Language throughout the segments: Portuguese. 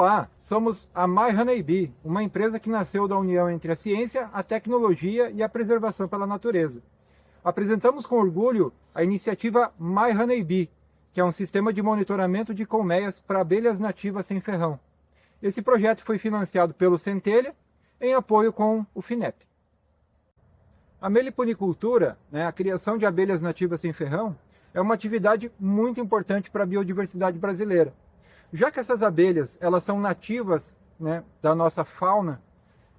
Olá, somos a MyHoneybee, uma empresa que nasceu da união entre a ciência, a tecnologia e a preservação pela natureza. Apresentamos com orgulho a iniciativa MyHoneybee, que é um sistema de monitoramento de colmeias para abelhas nativas sem ferrão. Esse projeto foi financiado pelo Centelha, em apoio com o FINEP. A meliponicultura, a criação de abelhas nativas sem ferrão, é uma atividade muito importante para a biodiversidade brasileira. Já que essas abelhas elas são nativas da nossa fauna,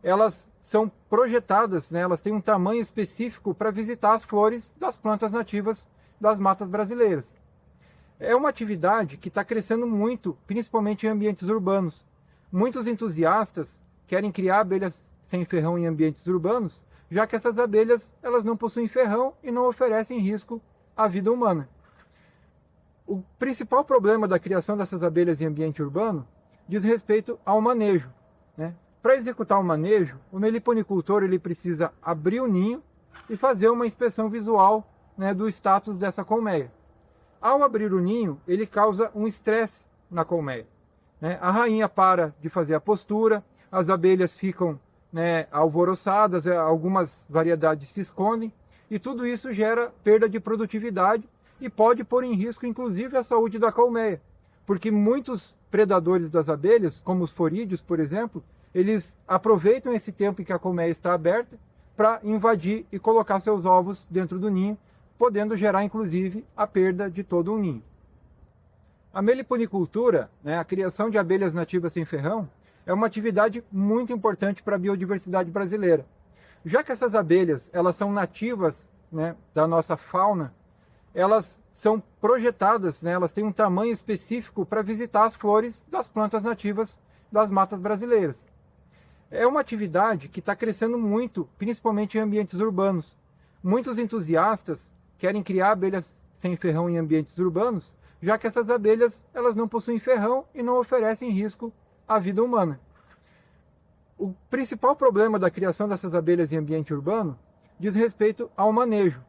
elas são projetadas, elas têm um tamanho específico para visitar as flores das plantas nativas das matas brasileiras. É uma atividade que está crescendo muito, principalmente em ambientes urbanos. Muitos entusiastas querem criar abelhas sem ferrão em ambientes urbanos, já que essas abelhas elas não possuem ferrão e não oferecem risco à vida humana. O principal problema da criação dessas abelhas em ambiente urbano diz respeito ao manejo. Para executar o manejo, o meliponicultor ele precisa abrir o ninho e fazer uma inspeção visual do status dessa colmeia. Ao abrir o ninho, ele causa um estresse na colmeia. A rainha para de fazer a postura, as abelhas ficam alvoroçadas, algumas variedades se escondem, e tudo isso gera perda de produtividade e pode pôr em risco, inclusive, a saúde da colmeia, porque muitos predadores das abelhas, como os forídeos, por exemplo, eles aproveitam esse tempo em que a colmeia está aberta para invadir e colocar seus ovos dentro do ninho, podendo gerar, inclusive, a perda de todo um ninho. A meliponicultura, a criação de abelhas nativas sem ferrão, é uma atividade muito importante para a biodiversidade brasileira. Já que essas abelhas elas são nativas da nossa fauna, elas são projetadas, elas têm um tamanho específico para visitar as flores das plantas nativas das matas brasileiras. É uma atividade que está crescendo muito, principalmente em ambientes urbanos. Muitos entusiastas querem criar abelhas sem ferrão em ambientes urbanos, já que essas abelhas elas não possuem ferrão e não oferecem risco à vida humana. O principal problema da criação dessas abelhas em ambiente urbano diz respeito ao manejo.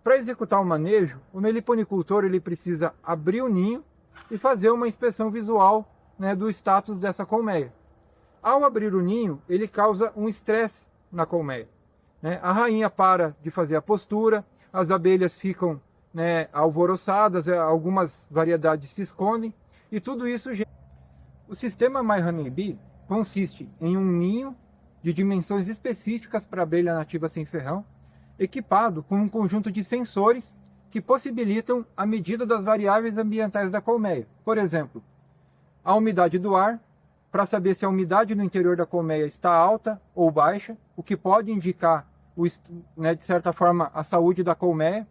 Para executar o manejo, o meliponicultor ele precisa abrir o ninho e fazer uma inspeção visual do status dessa colmeia. Ao abrir o ninho, ele causa um estresse na colmeia. A rainha para de fazer a postura, as abelhas ficam alvoroçadas, algumas variedades se escondem, e tudo isso... O sistema MyHoneybee consiste em um ninho de dimensões específicas para abelha nativa sem ferrão, equipado com um conjunto de sensores que possibilitam a medida das variáveis ambientais da colmeia. Por exemplo, a umidade do ar, para saber se a umidade no interior da colmeia está alta ou baixa, o que pode indicar, de certa forma, a saúde da colmeia.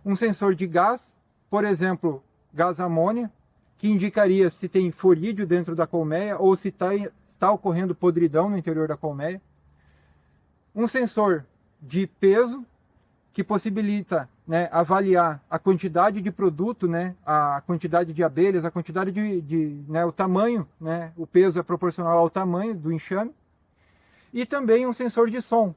Um sensor de gás, por exemplo, gás amônia, que indicaria se tem forídeo dentro da colmeia ou se está ocorrendo podridão no interior da colmeia. Um sensor de peso, que possibilita avaliar a quantidade de produto, a quantidade de abelhas, a quantidade o tamanho, o peso é proporcional ao tamanho do enxame. E também um sensor de som.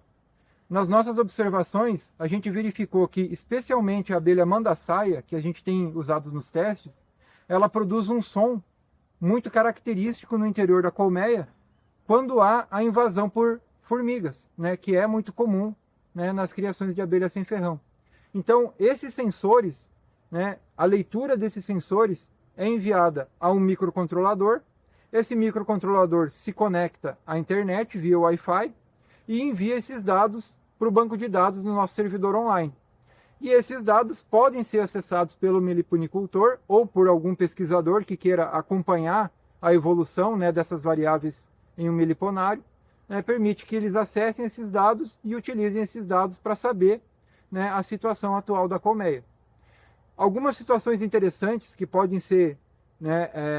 Nas nossas observações, a gente verificou que, especialmente a abelha mandaçaia, que a gente tem usado nos testes, ela produz um som muito característico no interior da colmeia quando há a invasão por formigas, que é muito comum nas criações de abelhas sem ferrão. Então, esses sensores, a leitura desses sensores é enviada a um microcontrolador. Esse microcontrolador se conecta à internet via Wi-Fi e envia esses dados para o banco de dados do nosso servidor online. E esses dados podem ser acessados pelo meliponicultor ou por algum pesquisador que queira acompanhar a evolução dessas variáveis em um meliponário. Permite que eles acessem esses dados e utilizem esses dados para saber a situação atual da colmeia. Algumas situações interessantes que podem ser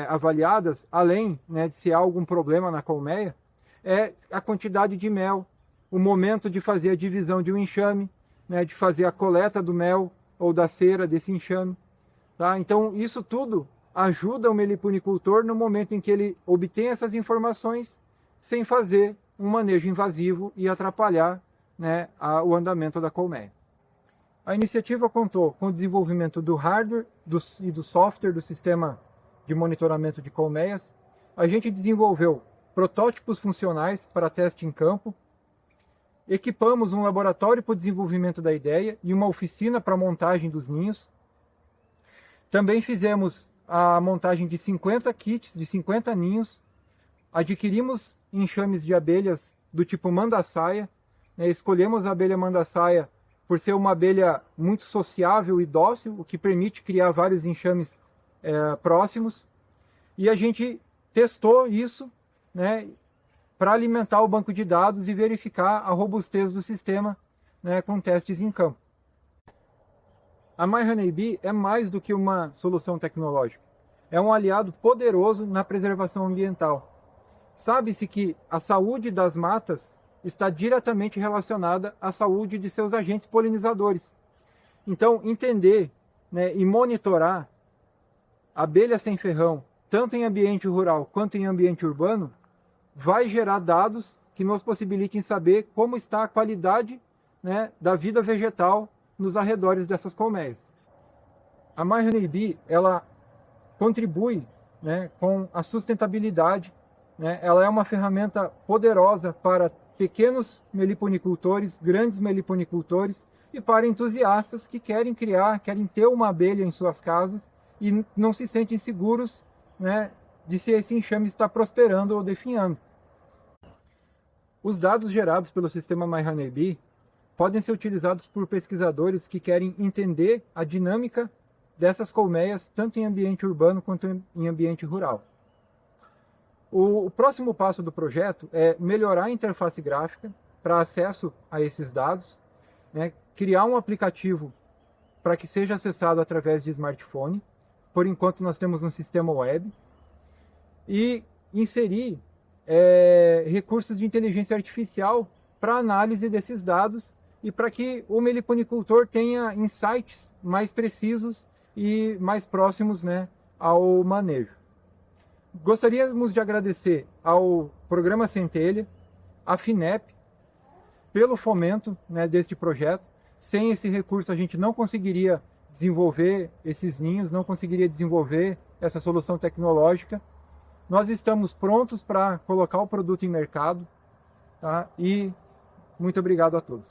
avaliadas, além de se há algum problema na colmeia, é a quantidade de mel, o momento de fazer a divisão de um enxame, de fazer a coleta do mel ou da cera desse enxame. Tá? Então, isso tudo ajuda o meliponicultor no momento em que ele obtém essas informações sem fazer um manejo invasivo e atrapalhar o andamento da colmeia. A iniciativa contou com o desenvolvimento do hardware e do software do sistema de monitoramento de colmeias, a gente desenvolveu protótipos funcionais para teste em campo, equipamos um laboratório para o desenvolvimento da ideia e uma oficina para a montagem dos ninhos. Também fizemos a montagem de 50 kits, de 50 ninhos, adquirimos enxames de abelhas do tipo mandaçaia, escolhemos a abelha mandaçaia por ser uma abelha muito sociável e dócil, o que permite criar vários enxames próximos, e a gente testou isso, né, para alimentar o banco de dados e verificar a robustez do sistema, né, com testes em campo. A MyHoneyBee é mais do que uma solução tecnológica. É um aliado poderoso na preservação ambiental. Sabe-se que a saúde das matas está diretamente relacionada à saúde de seus agentes polinizadores. Então, entender, né, e monitorar abelhas sem ferrão, tanto em ambiente rural quanto em ambiente urbano, vai gerar dados que nos possibilitem saber como está a qualidade, né, da vida vegetal nos arredores dessas colmeias. A MyHoneyBee, ela contribui, né, com a sustentabilidade, né? Ela é uma ferramenta poderosa para pequenos meliponicultores, grandes meliponicultores e para entusiastas que querem ter uma abelha em suas casas e não se sentem seguros, né, de se esse enxame está prosperando ou definhando. Os dados gerados pelo sistema MyHoneyBee podem ser utilizados por pesquisadores que querem entender a dinâmica dessas colmeias, tanto em ambiente urbano quanto em ambiente rural. O próximo passo do projeto é melhorar a interface gráfica para acesso a esses dados, né, criar um aplicativo para que seja acessado através de smartphone. Por enquanto nós temos um sistema web, e inserir recursos de inteligência artificial para análise desses dados e para que o meliponicultor tenha insights mais precisos e mais próximos, né, ao manejo. Gostaríamos de agradecer ao Programa Centelha, à FINEP, pelo fomento, né, deste projeto. Sem esse recurso a gente não conseguiria desenvolver esses ninhos, não conseguiria desenvolver essa solução tecnológica. Nós estamos prontos para colocar o produto em mercado, tá? E muito obrigado a todos.